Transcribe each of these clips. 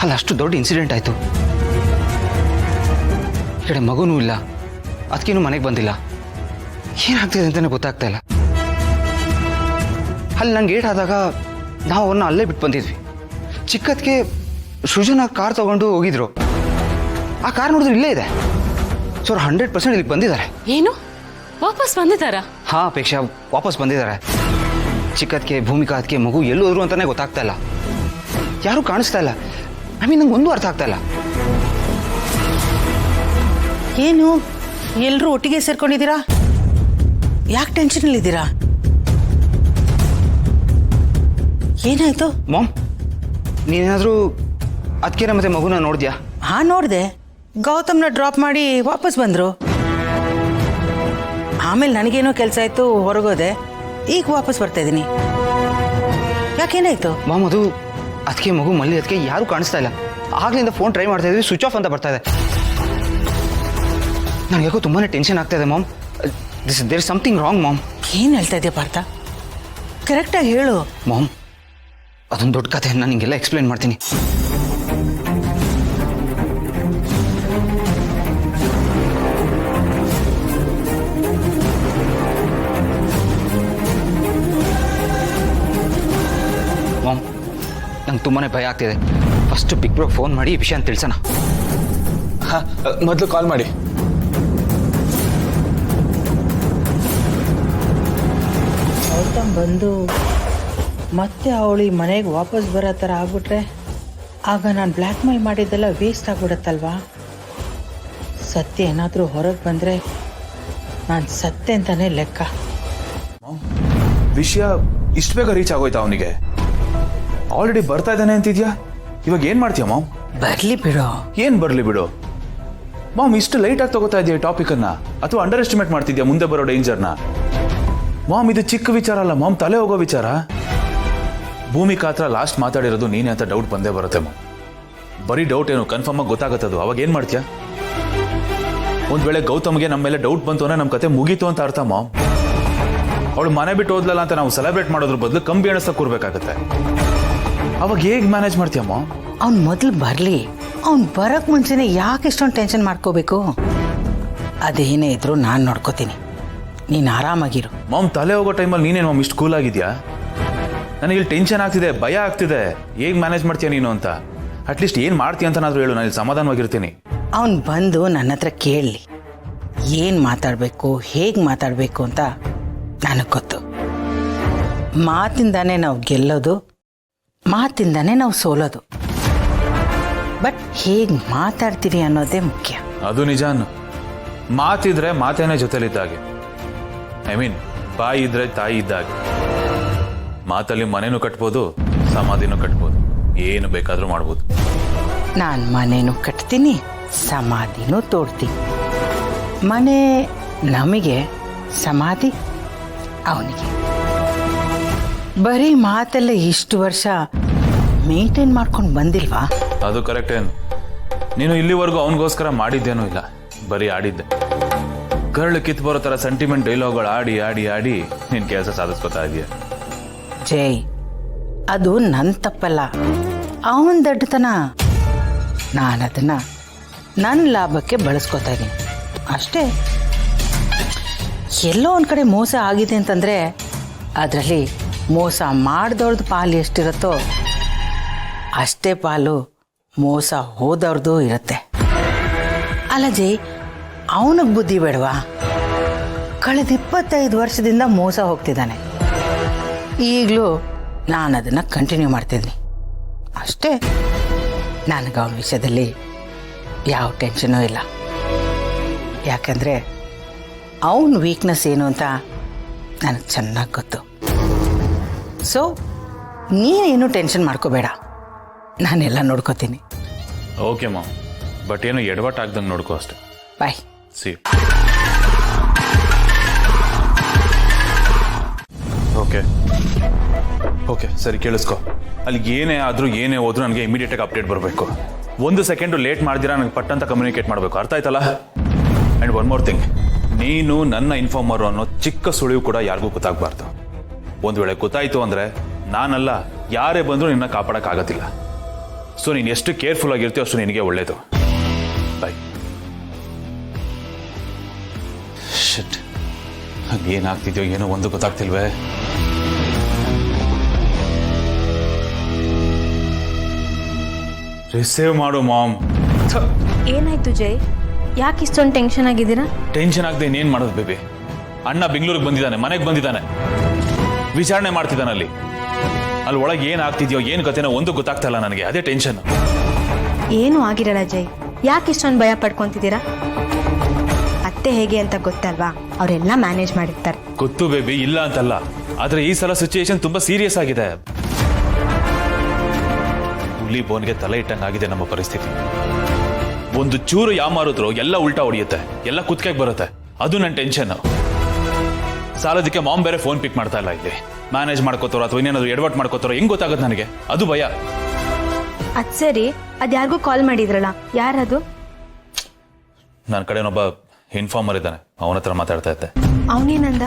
ಅಲ್ಲಿ ಅಷ್ಟು ದೊಡ್ಡ ಇನ್ಸಿಡೆಂಟ್ ಆಯಿತು. ಈ ಕಡೆ ಮಗುನೂ ಇಲ್ಲ, ಅದಕ್ಕೇನು ಮನೆಗೆ ಬಂದಿಲ್ಲ. ಏನಾಗ್ತಿದೆ ಅಂತಲೇ ಗೊತ್ತಾಗ್ತಾ ಇಲ್ಲ. ಅಲ್ಲಿ ನಂಗೆ ಏಟ್ ಆದಾಗ ನಾವು ಅವ್ರನ್ನ ಅಲ್ಲೇ ಬಿಟ್ಟು ಬಂದಿದ್ವಿ. ಚಿಕ್ಕದಕ್ಕೆ ಸೃಜನ ಕಾರ್ ತಗೊಂಡು ಹೋಗಿದ್ರು. ಆ ಕಾರ್ ನೋಡಿದ್ರೆ ಇಲ್ಲೇ ಇದೆ. ಸೊ 100% ಇಲ್ಲಿಗೆ ಬಂದಿದ್ದಾರೆ. ಏನು ವಾಪಸ್ ಬಂದಿದ್ದಾರಾ? ಹಾಂ ಅಪೇಕ್ಷಾ, ವಾಪಸ್ ಬಂದಿದ್ದಾರೆ. ಚಿಕ್ಕದಕ್ಕೆ ಭೂಮಿಕಾ ಅದಕ್ಕೆ ಮಗು ಎಲ್ಲೋದ್ರು ಅಂತಾನೆ ಗೊತ್ತಾಗ್ತಾ ಇಲ್ಲ. ಯಾರೂ ಕಾಣಿಸ್ತಾ ಇಲ್ಲ. ನಂಗೆ ಒಂದು ಅರ್ಥ ಆಗ್ತಾ ಇಲ್ಲ. ಏನು ಎಲ್ಲರೂ ಒಟ್ಟಿಗೆ ಸೇರ್ಕೊಂಡಿದ್ದೀರಾ? ಯಾಕೆ ಟೆನ್ಷನಲ್ಲಿದ್ದೀರಾ? ಏನಾಯ್ತು? ಮಾಮ್, ನೀನೇನಾದರೂ ಅದಕ್ಕೆ ಮತ್ತೆ ಮಗುನ ನೋಡಿದ್ಯಾ? ಹಾಂ ನೋಡಿದೆ. ಗೌತಮ್ನ ಡ್ರಾಪ್ ಮಾಡಿ ವಾಪಸ್ ಬಂದರು. ಆಮೇಲೆ ನನಗೇನೋ ಕೆಲಸ ಆಯಿತು, ಹೊರಗೋದೆ. ಈಗ ವಾಪಸ್ ಬರ್ತಾ ಇದ್ದೀನಿ. ಯಾಕೇನಾಯ್ತು? ಮಾಮ್, ಅದು ಅದಕ್ಕೆ ಮಗು ಮಲ್ಲಿ ಅದಕ್ಕೆ ಯಾರೂ ಕಾಣಿಸ್ತಾ ಇಲ್ಲ. ಆಗ್ಲಿಂದ ಫೋನ್ ಟ್ರೈ ಮಾಡ್ತಾ ಇದ್ವಿ, ಸ್ವಿಚ್ ಆಫ್ ಅಂತ ಬರ್ತಾ ಇದೆ. ನನಗೆ ಯಾಕೋ ತುಂಬಾ ಟೆನ್ಷನ್ ಆಗ್ತಾ ಇದೆ ma'am. There is something wrong ma'am. ಏನು ಹೇಳ್ತಾ ಇದೆಯಾ ಪಾರ್ಥ? ಕರೆಕ್ಟಾಗಿ ಹೇಳು. ಮಾಮ್, ಅದೊಂದು ದೊಡ್ಡ ಕಥೆ, ನಾನು ನಿಂಗೆಲ್ಲ ಎಕ್ಸ್ಪ್ಲೇನ್ ಮಾಡ್ತೀನಿ. ಮಾಮ್, ನಂಗೆ ತುಂಬಾ ಭಯ ಆಗ್ತಿದೆ. ಫಸ್ಟ್ ಬಿಗ್ ಬ್ರೋಗೆ ಫೋನ್ ಮಾಡಿ ಈ ವಿಷಯ ತಿಳಿಸೋಣ. ಹಾಂ, ಮೊದಲು ಕಾಲ್ ಮಾಡಿ. ಗೌತಮ್ ಬಂದು ಮತ್ತೆ ಅವಳು ಈ ಮನೆಗೆ ವಾಪಸ್ ಬರೋ ಥರ ಆಗ್ಬಿಟ್ರೆ ಆಗ ನಾನು ಬ್ಲ್ಯಾಕ್ ಮೇಲ್ ಮಾಡಿದ್ದೆಲ್ಲ ವೇಸ್ಟ್ ಆಗ್ಬಿಡತ್ತಲ್ವಾ? ಸತ್ಯ ಏನಾದರೂ ಹೊರಗೆ ಬಂದರೆ ನಾನು ಸತ್ತೆ ಅಂತಾನೆ ಲೆಕ್ಕ. ವಿಷಯ ಇಷ್ಟು ಬೇಗ ರೀಚ್ ಆಗೋಯ್ತಾ ಅವನಿಗೆ? ಆಲ್ರೆಡಿ ಬರ್ತಾ ಇದ್ದಾನೆ ಅಂತಿದ್ಯಾ? ಇವಾಗ ಏನು ಮಾಡ್ತೀಯ ಮಾಮ್? ಬರಲಿ ಬಿಡು. ಏನು ಬರಲಿ ಬಿಡು ಮಾಮ್? ಇಷ್ಟು ಲೈಟಾಗಿ ತಗೋತಾ ಇದೆಯಾ ಟಾಪಿಕನ್ನು, ಅಥವಾ ಅಂಡರ್ ಎಸ್ಟಿಮೇಟ್ ಮಾಡ್ತಿದ್ಯಾ ಮುಂದೆ ಬರೋ ಡೇಂಜರ್ನ? ಮಾಮ್, ಇದು ಚಿಕ್ಕ ವಿಚಾರ ಅಲ್ಲ ಮಾಮ್, ತಲೆ ಹೋಗೋ ವಿಚಾರ. ಭೂಮಿಕಾ ಹತ್ರ ಲಾಸ್ಟ್ ಮಾತಾಡಿರೋದು ನೀನೇ ಅಂತ ಡೌಟ್ ಬಂದೇ ಬರುತ್ತೆ ಮಾಮ್. ಬರೀ ಡೌಟ್ ಏನು, ಕನ್ಫರ್ಮ್ ಆಗಿ ಗೊತ್ತಾಗತ್ತದು. ಅವಾಗ ಏನು ಮಾಡ್ತೀಯಾ? ಒಂದು ವೇಳೆ ಗೌತಮ್ಗೆ ನಮ್ಮ ಮೇಲೆ ಡೌಟ್ ಬಂತು ಅಂದರೆ ನಮ್ಮ ಕತೆ ಮುಗೀತು ಅಂತ ಅರ್ಥ ಮಾಮ್. ಅವಳು ಮನೆ ಬಿಟ್ಟು ಹೋದ್ಲಲ್ಲ ಅಂತ ನಾವು ಸೆಲೆಬ್ರೇಟ್ ಮಾಡೋದ್ರ ಬದಲು ಕಂಬಿ ಎಣಿಸ್ತಾ ಕೂರ್ಬೇಕಾಗತ್ತೆ. ಅವಾಗ ಹೇಗೆ ಮ್ಯಾನೇಜ್ ಮಾಡ್ತೀಯಮ್ಮ? ಅವ್ನು ಮೊದಲು ಬರಲಿ. ಅವ್ನು ಬರೋಕ್ಕೆ ಮುಂಚೆನೇ ಯಾಕೆ ಇಷ್ಟೊಂದು ಟೆನ್ಷನ್ ಮಾಡ್ಕೋಬೇಕು? ಅದೇನೇ ಇದ್ರು ನಾನು ನೋಡ್ಕೋತೀನಿ, ನೀನು ಆರಾಮಾಗಿರು. ಮಾಮ್, ತಲೆ ಹೋಗೋ ಟೈಮಲ್ಲಿ ನೀನೇನು ಮಾಮ್ ಇಷ್ಟು ಕೂಲ್ ಆಗಿದ್ಯಾ? ನನಗೆ ಇಲ್ಲಿ ಟೆನ್ಷನ್ ಆಗ್ತಿದೆ, ಭಯ ಆಗ್ತಿದೆ. ಹೇಗೆ ಮ್ಯಾನೇಜ್ ಮಾಡ್ತೀಯ ನೀನು ಅಂತ ಅಟ್ಲೀಸ್ಟ್ ಏನು ಮಾಡ್ತೀಯ ಅಂತನಾದರೂ ಹೇಳು, ನಾನು ಇಲ್ಲಿ ಸಮಾಧಾನವಾಗಿರ್ತೀನಿ. ಅವನು ಬಂದು ನನ್ನ ಹತ್ರ ಕೇಳಲಿ, ಏನು ಮಾತಾಡಬೇಕು, ಹೇಗೆ ಮಾತಾಡಬೇಕು ಅಂತ ನನಗೆ ಗೊತ್ತು. ಮಾತಿಂದಾನೇ ನಾವು ಗೆಲ್ಲೋದು, ಮಾತಿಂದಾನೇ ನಾವು ಸೋಲೋದು. ಬಟ್ ಹೇಗೆ ಮಾತಾಡ್ತೀವಿ ಅನ್ನೋದೇ ಮುಖ್ಯ. ಅದು ನಿಜಾನು. ಮಾತಿದ್ರೆ ಮಾತೇನೆ ಜೊತೆಲಿದ್ದಾಗೆ. ಐ ಮೀನ್, ಬಾಯಿ ಇದ್ರೆ ತಾಯಿ ಇದ್ದಾಗೆ. ಮಾತಲ್ಲಿ ಮನೆನೂ ಕಟ್ಬೋದು, ಸಮಾಧಿನೂ ಕಟ್ಬೋದು, ಏನು ಬೇಕಾದರೂ ಮಾಡ್ಬೋದು. ನಾನು ಮನೆನೂ ಕಟ್ತೀನಿ, ಸಮಾಧಿನೂ ತೋಡ್ತೀನಿ. ಮನೆ ನಮಗೆ, ಸಮಾಧಿ ಅವನಿಗೆ. ಬರೀ ಮಾತಲ್ಲೇ ಇಷ್ಟು ವರ್ಷ ಮೇಂಟೈನ್ ಮಾಡ್ಕೊಂಡು ಬಂದಿಲ್ವಾ? ಅದು ಕರೆಕ್ಟ್. ಏನು ನೀನು ಇಲ್ಲಿವರೆಗೂ ಅವನಿಗೋಸ್ಕರ ಮಾಡಿದ್ದೇನೂ ಇಲ್ಲ, ಬರೀ ಆಡಿದ್ದೆ. ಕರಳು ಕಿತ್ತು ಬರೋ ಥರ ಸೆಂಟಿಮೆಂಟ್ ಡೈಲಾಗ್ಗಳು ಆಡಿ ಆಡಿ ಆಡಿ ನಿನ್ನ ಕೆಲಸ ಸಾಧಿಸ್ಕೊತಾ ಇದೆಯಾ? ಜೈ, ಅದು ನನ್ನ ತಪ್ಪಲ್ಲ, ಅವನ ದಡ್ಡತನ. ನಾನು ಅದನ್ನು ನನ್ನ ಲಾಭಕ್ಕೆ ಬಳಸ್ಕೊತಾ ಇದ್ದೀನಿ ಅಷ್ಟೇ. ಎಲ್ಲೋ ಒಂದು ಕಡೆ ಮೋಸ ಆಗಿದೆ ಅಂತಂದರೆ ಅದರಲ್ಲಿ ಮೋಸ ಮಾಡಿದವ್ರದ್ದು ಪಾಲು ಎಷ್ಟಿರುತ್ತೋ ಅಷ್ಟೇ ಪಾಲು ಮೋಸ ಹೋದವ್ರದ್ದು ಇರುತ್ತೆ. ಅಲ್ಲ ಜೈ, ಅವನಿಗೆ ಬುದ್ಧಿ ಬೇಡವಾ? ಕಳೆದ 25 ವರ್ಷದಿಂದ ಮೋಸ ಹೋಗ್ತಿದ್ದಾನೆ. ಈಗಲೂ ನಾನು ಅದನ್ನು ಕಂಟಿನ್ಯೂ ಮಾಡ್ತಿದ್ದೀನಿ ಅಷ್ಟೇ. ನನಗೆ ಅವನ ವಿಷಯದಲ್ಲಿ ಯಾವ ಟೆನ್ಷನೂ ಇಲ್ಲ. ಯಾಕಂದರೆ ಅವನ ವೀಕ್ನೆಸ್ ಏನು ಅಂತ ನನಗೆ ಚೆನ್ನಾಗಿ ಗೊತ್ತು. ಸೊ ನೀನೇನು ಟೆನ್ಷನ್ ಮಾಡ್ಕೋಬೇಡ, ನಾನೆಲ್ಲ ನೋಡ್ಕೋತೀನಿ. ಓಕೆ ಮಾಮ್, ಬಟ್ ಏನು ಎಡವಟ್ಟು ಆಗ್ದಂಗೆ ನೋಡ್ಕೋ ಅಷ್ಟೆ. ಬಾಯ್. ಸಿ. ಓಕೆ ಓಕೆ ಸರಿ, ಕೇಳಿಸ್ಕೊ. ಅಲ್ಲಿ ಏನೇ ಆದರೂ ಏನೇ ಹೋದ್ರೂ ನನಗೆ ಇಮಿಡಿಯೇಟಾಗಿ ಅಪ್ಡೇಟ್ ಬರಬೇಕು. 1 ಸೆಕೆಂಡು ಲೇಟ್ ಮಾಡ್ದಿರಾ ನನಗೆ ಪಟ್ಟಂತ ಕಮ್ಯುನಿಕೇಟ್ ಮಾಡಬೇಕು, ಅರ್ಥ ಆಯ್ತಲ್ಲ? ಆ್ಯಂಡ್ ಒನ್ ಮೋರ್ ಥಿಂಗ್, ನೀನು ನನ್ನ ಇನ್ಫಾರ್ಮರು ಅನ್ನೋ ಚಿಕ್ಕ ಸುಳಿವು ಕೂಡ ಯಾರಿಗೂ ಗೊತ್ತಾಗಬಾರ್ದು. ಒಂದು ವೇಳೆ ಗೊತ್ತಾಯಿತು ಅಂದರೆ ನಾನಲ್ಲ, ಯಾರೇ ಬಂದರೂ ನಿನ್ನ ಕಾಪಾಡೋಕ್ಕಾಗತ್ತಿಲ್ಲ. ಸೊ ನೀನು ಎಷ್ಟು ಕೇರ್ಫುಲ್ ಆಗಿರ್ತೀಯೋ ಅಷ್ಟು ನಿನಗೆ ಒಳ್ಳೇದು. ಬಾಯ್. ಶಿಟ್, ಏನಾಗ್ತಿದ್ಯೋ ಏನೋ ಒಂದು ಗೊತ್ತಾಗ್ತಿಲ್ವೇ. ರಿಸೀವ್ ಮಾಡು ಮಾಮ್. ಏನಾಯ್ತು ಜೈ? ಯಾಕೆ ಇಷ್ಟೊಂದು ಟೆನ್ಷನ್ ಆಗಿದ್ದೀರಾ? ಟೆನ್ಷನ್ ಆಗದೆ ಇನ್ನೇನು ಮಾಡೋದು ಬೇಬಿ? ಅಣ್ಣ ಬೆಂಗಳೂರಿಗೆ ಬಂದಿದ್ದಾನೆ, ಮನೆಗೆ ಬಂದಿದ್ದಾನೆ, ವಿಚಾರಣೆ ಮಾಡ್ತಿದ್ದಾನೆ ಅಲ್ಲಿ ಒಳಗೆ ಏನಾಗ್ತಿದ್ಯೋ ಏನು ಕತೆನೋ ಒಂದು ಗೊತ್ತಾಗ್ತಾ ಇಲ್ಲ ನನಗೆ. ಅದೇ ಟೆನ್ಷನ್. ಏನೂ ಆಗಿರಲ್ಲ ಜೈ, ಯಾಕೆ ಇಷ್ಟೊಂದು ಭಯ ಪಡ್ಕೊಂತಿದ್ದೀರಾ? ಅತ್ತೆ ಹೇಗೆ ಅಂತ ಗೊತ್ತಲ್ವಾ, ಅವರೆಲ್ಲ ಮ್ಯಾನೇಜ್ ಮಾಡಿರ್ತಾರೆ. ಗೊತ್ತು ಬೇಬಿ, ಇಲ್ಲ ಅಂತಲ್ಲ. ಆದ್ರೆ ಈ ಸಲ ಸಿಚುಯೇಷನ್ ತುಂಬಾ ಸೀರಿಯಸ್ ಆಗಿದೆ. ಹುಲಿ ಬೋನ್ಗೆ ತಲೆ ಇಟ್ಟಂಗಾಗಿದೆ ನಮ್ಮ ಪರಿಸ್ಥಿತಿ. ಒಂದು ಚೂರು ಯಾಮಾರಿದ್ರು ಎಲ್ಲ ಉಲ್ಟಾ ಹೊಡಿಯುತ್ತೆ, ಎಲ್ಲ ಕುತ್ಕೆಗೆ ಬರುತ್ತೆ. ಅದು ನನ್ನ ಟೆನ್ಷನ್. ಸಾಲದಕ್ಕೆ ಮಾಮ್ ಬೇರೆ ಫೋನ್ ಪಿಕ್ ಮಾಡ್ತಾ ಇಲ್ಲ. ಇಲ್ಲಿ ಮ್ಯಾನೇಜ್ ಮಾಡ್ಕೋತಾರೋ ಅಥವಾ ಇನ್ನೇನಾದ್ರು ಎಡವಟ್ ಮಾಡ್ಕೋತಾರೋ ಹೆಂಗ್ ಗೊತ್ತಾಗುತ್ತೆ ನನಗೆ? ಅದು ಭಯ. ಅದ್ ಸರಿ, ಅದ್ಯಾರಿಗೂ ಕಾಲ್ ಮಾಡಿದ್ರಲ್ಲ, ಯಾರದು? ನನ್ನ ಕಡೆನೊಬ್ಬ ಇನ್ಫಾರ್ಮರ್ ಇದ್ದಾನೆ, ಅವನ ಹತ್ರ ಮಾತಾಡ್ತಾ ಇದ್ದೆ. ಅವನೇನಂದ?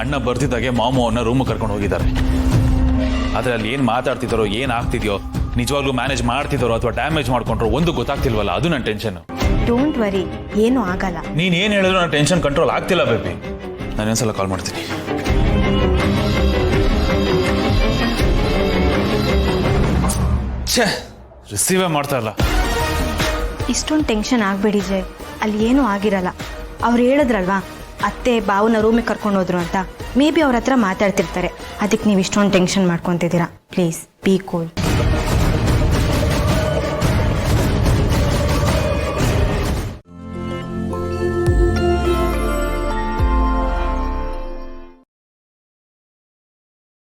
ಅಣ್ಣ ಬರ್ತಿದ್ದಾಗೆ ಮಾಮು ಅವನ್ನ ರೂಮ್ ಕರ್ಕೊಂಡು ಹೋಗಿದ್ದಾರೆ. ಆದ್ರೆ ಅಲ್ಲಿ ಏನ್ ಮಾತಾಡ್ತಿದ್ದಾರೋ, ಏನ್ ಆಗ್ತಿದ್ಯೋ, ನಿಜವಾಗ್ಲೂ ಮ್ಯಾನೇಜ್ ಮಾಡ್ತಿದ್ದಾರೋ ಅಥವಾ ಡ್ಯಾಮೇಜ್ ಮಾಡ್ಕೊಂಡ್ರೋ ಒಂದು ಗೊತ್ತಾಗ್ತಿಲ್ವಲ್ಲ. ಅದು ನನ್ನ ಟೆನ್ಷನ್. ಡೋಂಟ್ ವರಿ, ಏನೂ ಆಗಲ್ಲ. ನೀನ್ ಏನ್ ಹೇಳಿದ್ರು ನನ್ನ ಟೆನ್ಷನ್ ಕಂಟ್ರೋಲ್ ಆಗ್ತಿಲ್ಲ ಬೇಬಿ. ನಾನೊಂದ್ಸಲ ಕಾಲ್ ಮಾಡ್ತೀನಿ. ಛೇ, ರಿಸೀವೇ ಮಾಡ್ತಾ ಇಲ್ಲ. ಇಷ್ಟೊಂದು ಟೆನ್ಷನ್ ಆಗ್ಬೇಡಿ ಜೈ, ಅಲ್ಲಿ ಏನೂ ಆಗಿರಲ್ಲ. ಅವ್ರು ಹೇಳಿದ್ರಲ್ವಾ ಅತ್ತೆ ಬಾವನ ರೂಮಿಗೆ ಕರ್ಕೊಂಡು ಹೋದ್ರು ಅಂತ. ಮೇ ಬಿ ಅವ್ರ ಹತ್ರ ಮಾತಾಡ್ತಿರ್ತಾರೆ, ಅದಕ್ಕೆ ನೀವು ಇಷ್ಟೊಂದು ಟೆನ್ಷನ್ ಮಾಡ್ಕೊತಿದ್ದೀರಾ. Please be cool.